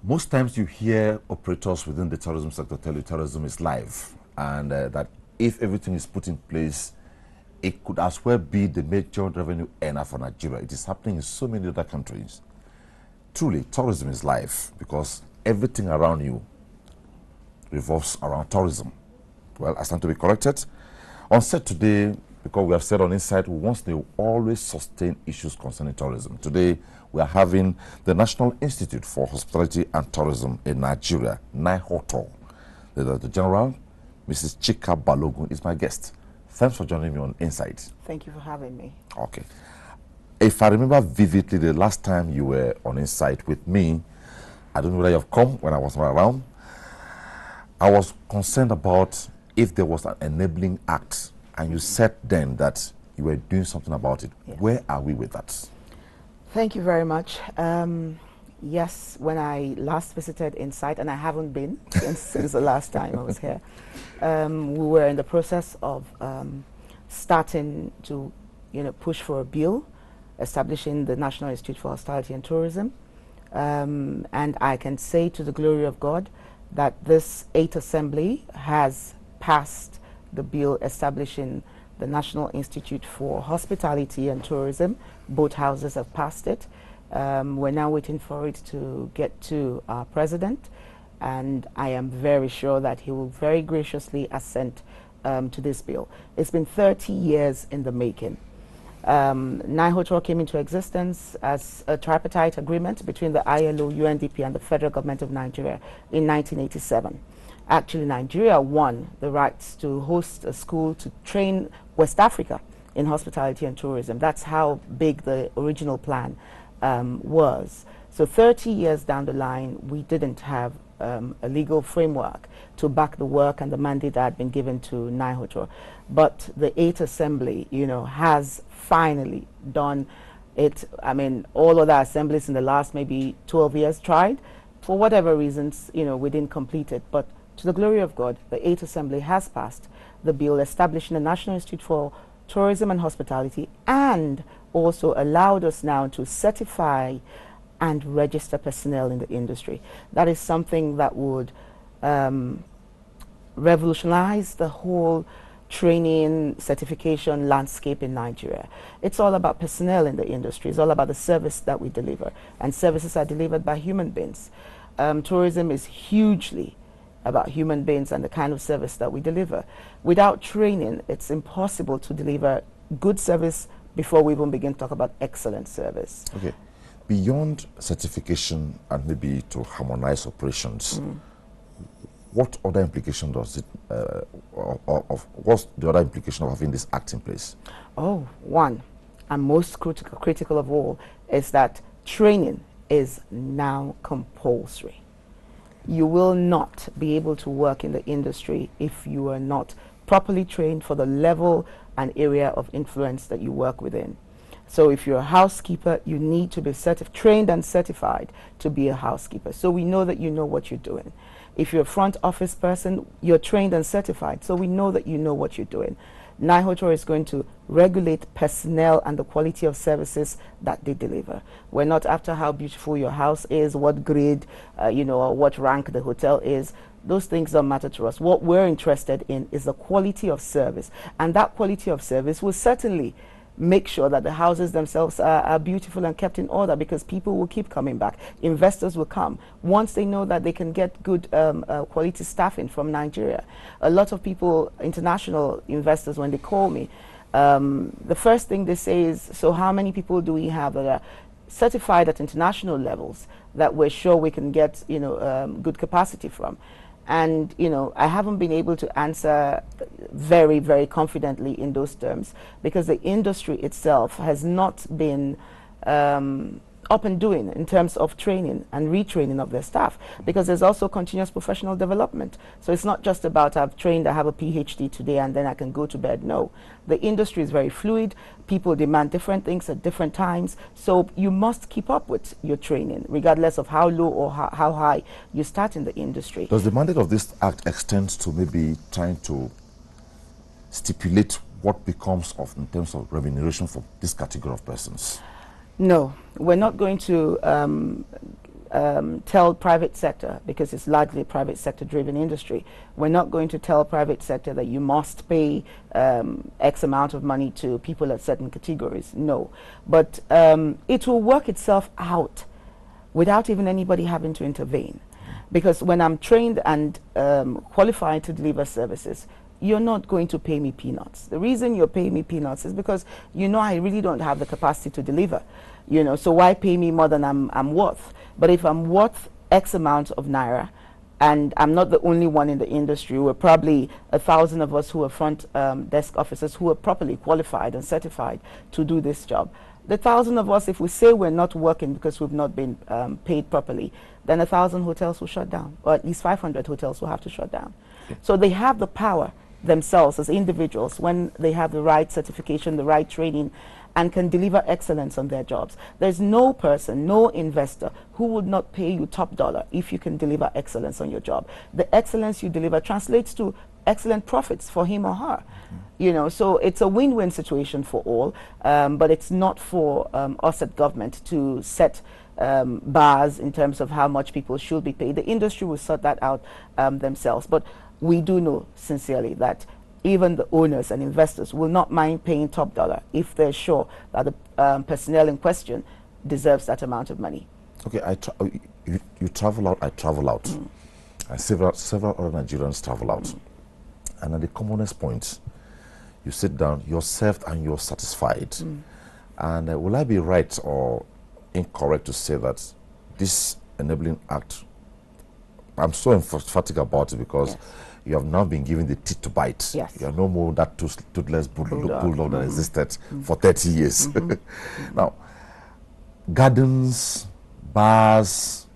Most times you hear operators within the tourism sector tell you tourism is live, and that if everything is put in place, it could as well be the major revenue earner for Nigeria. It is happening in so many other countries. Truly, tourism is life because everything around you revolves around tourism. Well, I stand to be corrected. On set today, because we have said on Insight, we want to always sustain issues concerning tourism. Today, we are having the National Institute for Hospitality and Tourism in Nigeria, NIHOTO. The General, Mrs. Chika Balogun, is my guest. Thanks for joining me on Insight. Thank you for having me. Okay. If I remember vividly, the last time you were on Insight with me, I don't know whether you've come when I was not around, I was concerned about if there was an enabling act, and you said then that you were doing something about it. Yes. Where are we with that? Thank you very much. Yes, when I last visited Insight, and I haven't been since the last time I was here, we were in the process of starting to, push for a bill establishing the National Institute for Hospitality and Tourism. And I can say to the glory of God that this 8th Assembly has passed the bill establishing the National Institute for Hospitality and Tourism. Both houses have passed it. We're now waiting for it to get to our president, and I am very sure that he will very graciously assent to this bill. It's been 30 years in the making. NIHOTO came into existence as a tripartite agreement between the ILO, UNDP, and the federal government of Nigeria in 1987. Actually, Nigeria won the rights to host a school to train West Africa in hospitality and tourism. That's how big the original plan was. So 30 years down the line, we didn't have a legal framework to back the work and the mandate that had been given to NIHOTO. But the 8th Assembly, has finally done it. I mean, all other assemblies in the last maybe 12 years tried. For whatever reasons, we didn't complete it. But to the glory of God, the 8th Assembly has passed the bill establishing the National Institute for Tourism and Hospitality, and also allowed us now to certify and register personnel in the industry. That is something that would revolutionize the whole training certification landscape in Nigeria. It's all about personnel in the industry. It's all about the service that we deliver, and services are delivered by human beings. Tourism is hugely about human beings and the kind of service that we deliver. Without training, it's impossible to deliver good service before we even begin to talk about excellent service. Okay. Beyond certification and maybe to harmonize operations, what other implication does it, what's the other implication of having this act in place? Oh, one, and most critical of all, is that training is now compulsory. You will not be able to work in the industry if you are not properly trained for the level and area of influence that you work within. So if you're a housekeeper, you need to be trained and certified to be a housekeeper. So we know that you know what you're doing. If you're a front office person, you're trained and certified. So we know that you know what you're doing. NIHOTO is going to regulate personnel and the quality of services that they deliver. We're not after how beautiful your house is, what grade, or what rank the hotel is. Those things don't matter to us. What we're interested in is the quality of service. And that quality of service will certainly make sure that the houses themselves are beautiful and kept in order, because people will keep coming back. Investors will come once they know that they can get good quality staffing from Nigeria. A lot of people, international investors, when they call me, the first thing they say is, so how many people do we have that are certified at international levels that we're sure we can get good capacity from? And, I haven't been able to answer very, very confidently in those terms, because the industry itself has not been up and doing in terms of training and retraining of their staff, because there's also continuous professional development. So it's not just about I've trained, I have a PhD today and then I can go to bed. No, the industry is very fluid. People demand different things at different times. So you must keep up with your training, regardless of how low or how high you start in the industry. Does the mandate of this act extend to maybe trying to stipulate what becomes of in terms of remuneration for this category of persons? No, we're not going to tell private sector, because it's largely a private sector driven industry, we're not going to tell private sector that you must pay X amount of money to people at certain categories. No. But it will work itself out without even anybody having to intervene. Because when I'm trained and qualified to deliver services, you're not going to pay me peanuts. The reason you're paying me peanuts is because you know I really don't have the capacity to deliver. You know, so why pay me more than I'm worth? But if I'm worth X amount of naira, and I'm not the only one in the industry, we're probably 1,000 of us who are front desk officers who are properly qualified and certified to do this job. The 1,000 of us, if we say we're not working because we've not been paid properly, then 1,000 hotels will shut down, or at least 500 hotels will have to shut down. Okay. So they have the power themselves as individuals, when they have the right certification, the right training, and can deliver excellence on their jobs. There's no person, no investor who would not pay you top dollar if you can deliver excellence on your job. The excellence you deliver translates to excellent profits for him or her. You know, so it's a win-win situation for all, but it's not for us at government to set bars in terms of how much people should be paid. The industry will sort that out themselves. But we do know sincerely that even the owners and investors will not mind paying top dollar if they're sure that the personnel in question deserves that amount of money. Okay, you travel out, I travel out. And several other Nigerians travel out. And at the commonest point, you sit down, you're served and you're satisfied. And will I be right or incorrect to say that this enabling act, I'm so emphatic about it because yes, you have now been given the teeth to bite. Yes. You are no more that toothless bulldog that existed for 30 years. Now, gardens, bars,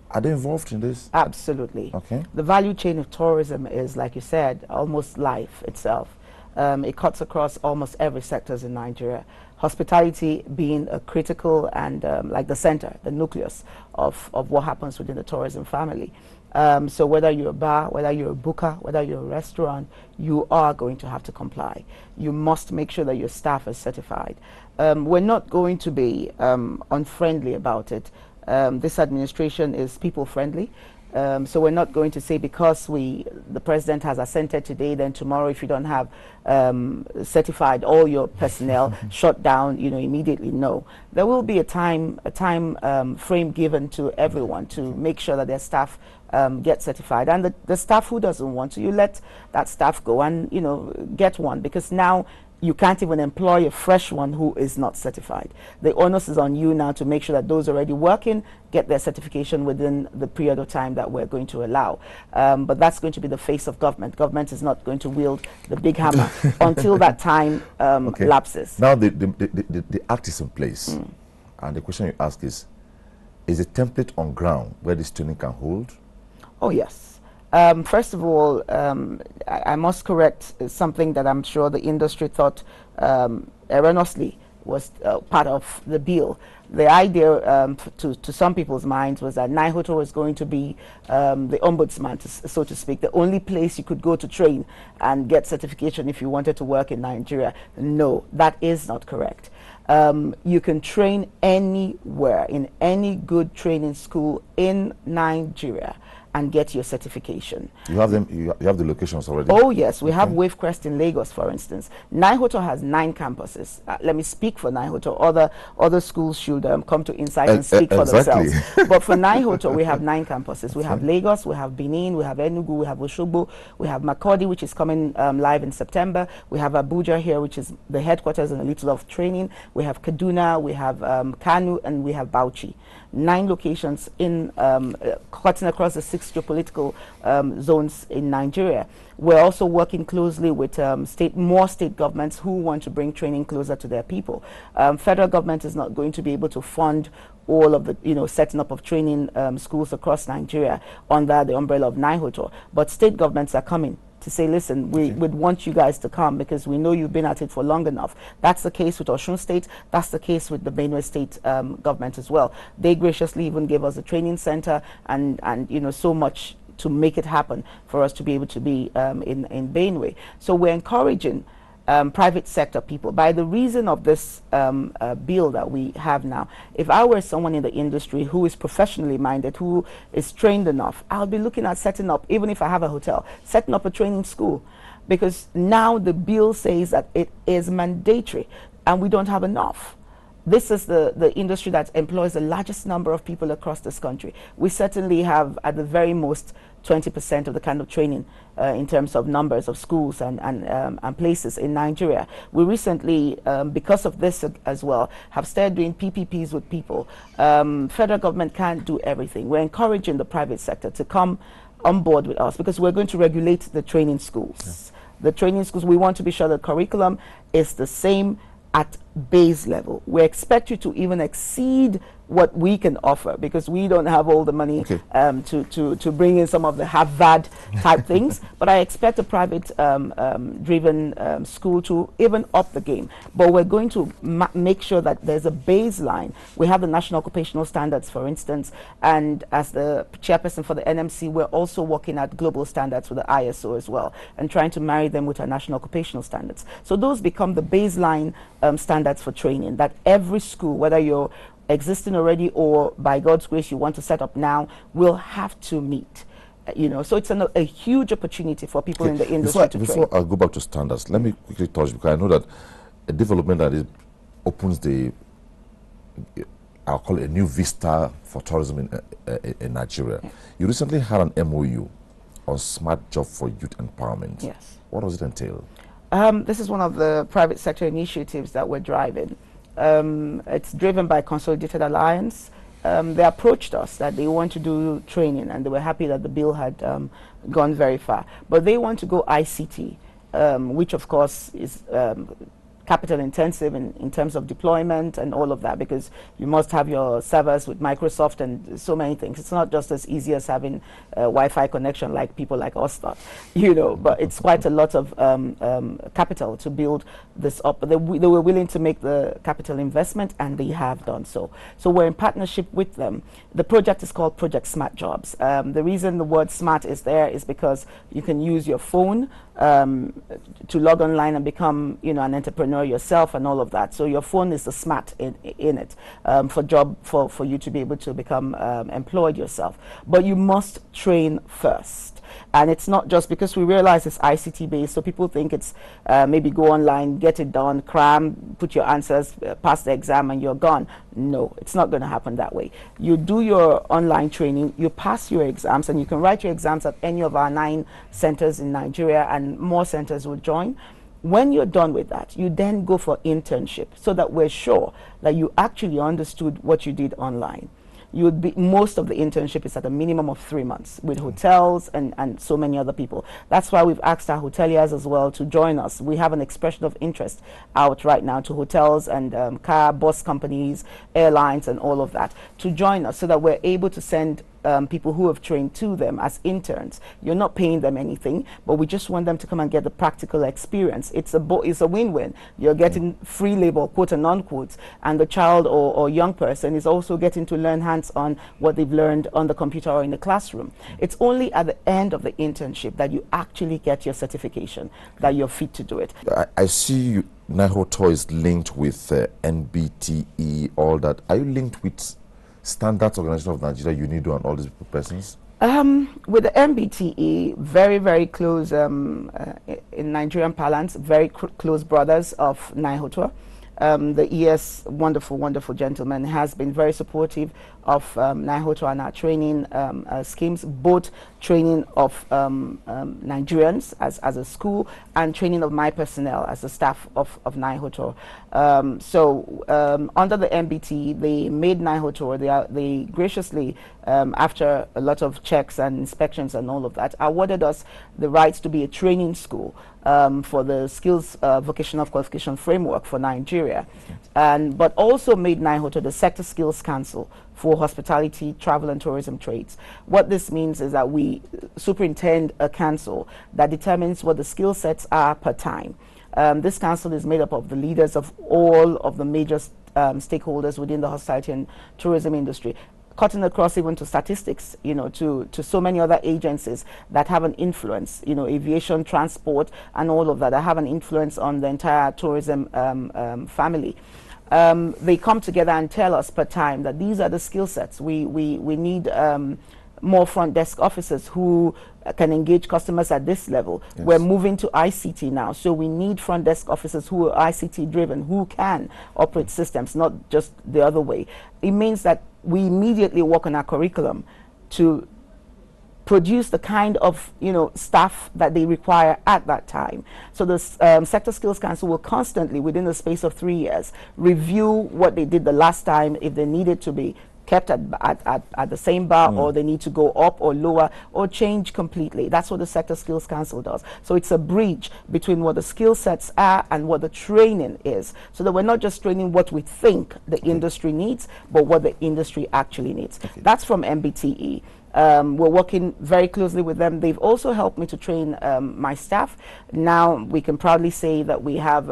are they involved in this? Absolutely. Okay. The value chain of tourism is, like you said, almost life itself. It cuts across almost every sectors in Nigeria. Hospitality being a critical and like the center, the nucleus of what happens within the tourism family. So whether you're a bar, whether you're a booker, whether you're a restaurant, you are going to have to comply. You must make sure that your staff is certified. We're not going to be unfriendly about it. This administration is people friendly. So we're not going to say because the president has assented today, then tomorrow if you don't have certified all your personnel, shut down, you know, immediately. No, there will be a time frame given to everyone to make sure that their staff get certified, and the staff who doesn't want to, you let that staff go and, you know, get one, because now you can't even employ a fresh one who is not certified. The onus is on you now to make sure that those already working get their certification within the period of time that we're going to allow. But that's going to be the face of government. Government is not going to wield the big hammer until that time lapses. Now the act is in place, and the question you ask is a template on ground where this training can hold? Oh, yes. First of all, I must correct something that I'm sure the industry thought erroneously was part of the bill. The idea to some people's minds was that NIHOTO was going to be the ombudsman, so to speak, the only place you could go to train and get certification if you wanted to work in Nigeria. No, that is not correct. You can train anywhere in any good training school in Nigeria and get your certification. You have them. You have the locations already. Oh yes, we have Wavecrest in Lagos, for instance. NIHOTO has 9 campuses. Let me speak for NIHOTO. Other schools should come to Insight and speak for themselves. But for NIHOTO, we have 9 campuses. We have Lagos, we have Benin, we have Enugu, we have Osogbo, we have Makurdi, which is coming live in September. We have Abuja here, which is the headquarters and a little of training. We have Kaduna, we have Kanu, and we have Bauchi. 9 locations in cutting across the 6 geopolitical zones in Nigeria. We're also working closely with more state governments who want to bring training closer to their people. Federal government is not going to be able to fund all of the setting up of training schools across Nigeria under the umbrella of NIHOTO, but state governments are coming to say, listen, we would want you guys to come because we know you've been at it for long enough. That's the case with Osun State. That's the case with the Benue State government as well. They graciously even gave us a training center and so much to make it happen for us to be able to be in Benue. So we're encouraging private sector people. By the reason of this bill that we have now, if I were someone in the industry who is professionally minded, who is trained enough, I'll be looking at setting up, even if I have a hotel, setting up a training school. Because now the bill says that it is mandatory and we don't have enough. This is the industry that employs the largest number of people across this country. We certainly have, at the very most, 20% of the kind of training in terms of numbers of schools and places in Nigeria. We recently, because of this as well, have started doing PPPs with people. Federal government can't do everything. We're encouraging the private sector to come on board with us because we're going to regulate the training schools. Yeah. The training schools, we want to be sure the curriculum is the same at base level. We expect you to even exceed what we can offer because we don't have all the money to bring in some of the Harvard type things. But I expect a private driven school to even up the game. But we're going to make sure that there's a baseline. We have the National Occupational Standards, for instance, and as the chairperson for the NMC, we're also working at global standards with the ISO as well and trying to marry them with our National Occupational Standards. So those become the baseline standards for training that every school, whether you're existing already or by God's grace you want to set up now, will have to meet. So it's a huge opportunity for people in the industry to train. Before I go back to standards, let me quickly touch, because I know that a development that opens I'll call it a new vista for tourism in Nigeria. Yeah. You recently had an MOU on Smart Job for Youth Empowerment. Yes. What does it entail? This is one of the private sector initiatives that we're driving. It's driven by Consolidated Alliance. They approached us that they want to do training, and they were happy that the bill had gone very far. But they want to go ICT, which of course is capital intensive in terms of deployment and all of that, because you must have your servers with Microsoft and so many things. It's not just as easy as having a Wi-Fi connection like people like us thought, but it's quite a lot of capital to build this up. But they were willing to make the capital investment, and they have done so. So we're in partnership with them. The project is called Project Smart Jobs. The reason the word smart is there is because you can use your phone to log online and become, an entrepreneur yourself and all of that. So your phone is the smart in it for you to be able to become employed yourself. But you must train first. And it's not just because we realize it's ICT based, so people think it's maybe go online, get it done, cram, put your answers, pass the exam, and you're gone. No, it's not going to happen that way. You do your online training, you pass your exams, and you can write your exams at any of our 9 centers in Nigeria, and more centers will join. When you're done with that, you then go for internship so that we're sure that you actually understood what you did online. Most of the internship is at a minimum of 3 months with hotels and so many other people. That's why we've asked our hoteliers as well to join us. We have an expression of interest out right now to hotels and bus companies, airlines, and all of that to join us so that we're able to send people who have trained to them as interns. You're not paying them anything, but we just want them to come and get the practical experience. It's a win-win. You're getting free labor, quote and unquote, and the child or young person is also getting to learn hands-on what they've learned on the computer or in the classroom. It's only at the end of the internship that you actually get your certification, that you're fit to do it. I see NIHOTO is linked with NBTE, all that. Are you linked with Standards Organization of Nigeria, UNIDO, and all these persons? With the MBTE, very, very close, in Nigerian parlance, very close brothers of NIHOTO. The ES, wonderful, wonderful gentleman, has been very supportive of NIHOTO and our training schemes, both training of Nigerians as a school and training of my personnel as the staff of NIHOTO. Under the MBT, they made NIHOTO, they graciously, after a lot of checks and inspections and all of that, awarded us the rights to be a training school for the skills vocational qualification framework for Nigeria, but also made NIHOTO the Sector Skills Council for hospitality, travel, and tourism trades. What this means is that we superintend a council that determines what the skill sets are per time. This council is made up of the leaders of all of the major stakeholders within the hospitality and tourism industry. cutting across even to statistics, you know, to so many other agencies that have an influence, you know, aviation, transport, and all of that have an influence on the entire tourism family. They come together and tell us per time that these are the skill sets. We need more front desk officers who can engage customers at this level. Yes. We're moving to ICT now, so we need front desk officers who are ICT driven, who can operate systems, not just the other way. It means that we immediately work on our curriculum to produce the kind of, you know, staff that they require at that time. So the Sector Skills Council will constantly, within the space of 3 years, review what they did the last time, if they needed to be kept at the same bar, or they need to go up or lower or change completely. That's what the Sector Skills Council does. So it's a bridge between what the skill sets are and what the training is, so that we're not just training what we think the industry needs, but what the industry actually needs. That's from MBTE. We're working very closely with them. They've also helped me to train my staff. Now we can proudly say that we have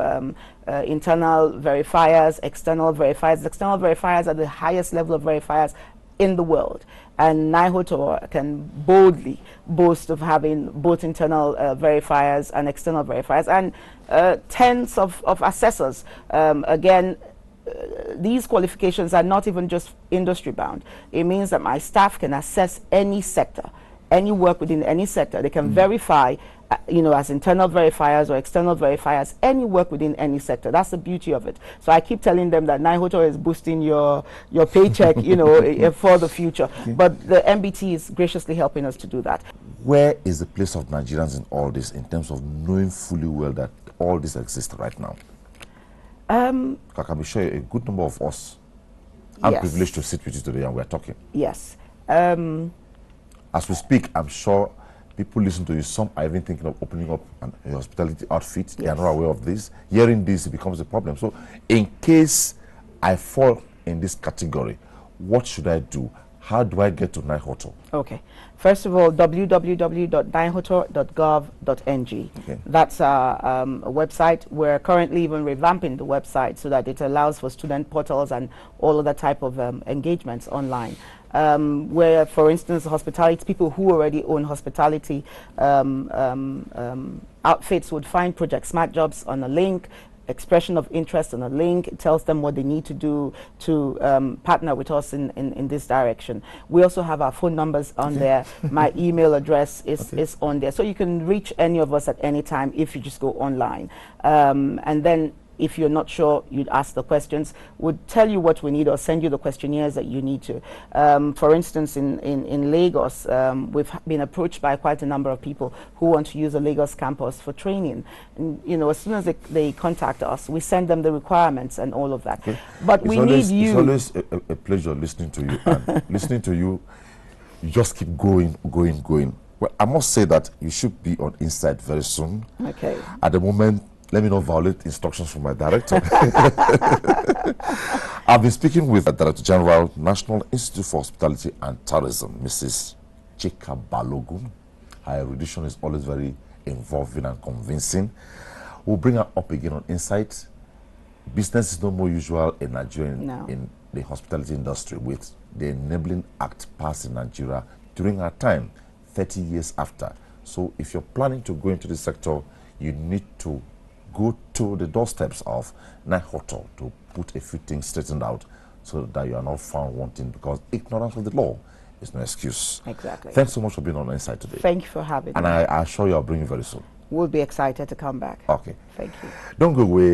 internal verifiers, external verifiers. External verifiers are the highest level of verifiers in the world. And NIHOTOR can boldly boast of having both internal verifiers and external verifiers, and tens of assessors. Again, these qualifications are not even just industry bound. It means that my staff can assess any sector, any work within any sector. They can verify, you know, as internal verifiers or external verifiers, any work within any sector. That's the beauty of it. So I keep telling them that NIHOTOR is boosting your paycheck, you know, for the future. But the MBT is graciously helping us to do that. Where is the place of Nigerians in all this, in terms of knowing fully well that all this exists right now? I can be sure a good number of us. I'm privileged to sit with you today and we're talking. Yes. As we speak, I'm sure people listen to you. Some are even thinking of opening up a hospitality outfit. They are not aware of this. Hearing this, it becomes a problem. So in case I fall in this category, what should I do? How do I get to NIHOTOR? Okay. First of all, www.nihotor.gov.ng. That's our website. We're currently even revamping the website so that it allows for student portals and all other type of engagements online. Where, for instance, hospitality, people who already own hospitality outfits would find Project Smart Jobs on a link, expression of interest on a link. It tells them what they need to do to partner with us in this direction. We also have our phone numbers on there. My email address is on there. So you can reach any of us at any time if you just go online. And then if you're not sure, you'd ask the questions. We'd tell you what we need or send you the questionnaires that you need to. For instance, in Lagos, we've been approached by quite a number of people who want to use the Lagos campus for training. And, you know, as soon as they contact us, we send them the requirements and all of that. But we need you. It's always a pleasure listening to you. And listening to you, you just keep going. Well, I must say that you should be on Insight very soon. Okay. At the moment, let me not violate instructions from my director. I've been speaking with the Director General, National Institute for Hospitality and Tourism, Mrs. Chika Balogun. Her erudition is always very involving and convincing. We'll bring her up again on Insight. Business is no more usual in Nigeria in the hospitality industry, with the Enabling Act passed in Nigeria during our time, 30 years after. So if you're planning to go into this sector, you need to go to the doorsteps of NIHOTOR to put a few things straightened out so that you are not found wanting, because ignorance of the law is no excuse. Exactly. Thanks so much for being on Insight today. Thank you for having me. And I assure you I'll bring you very soon. We'll be excited to come back. Okay. Thank you. Don't go away.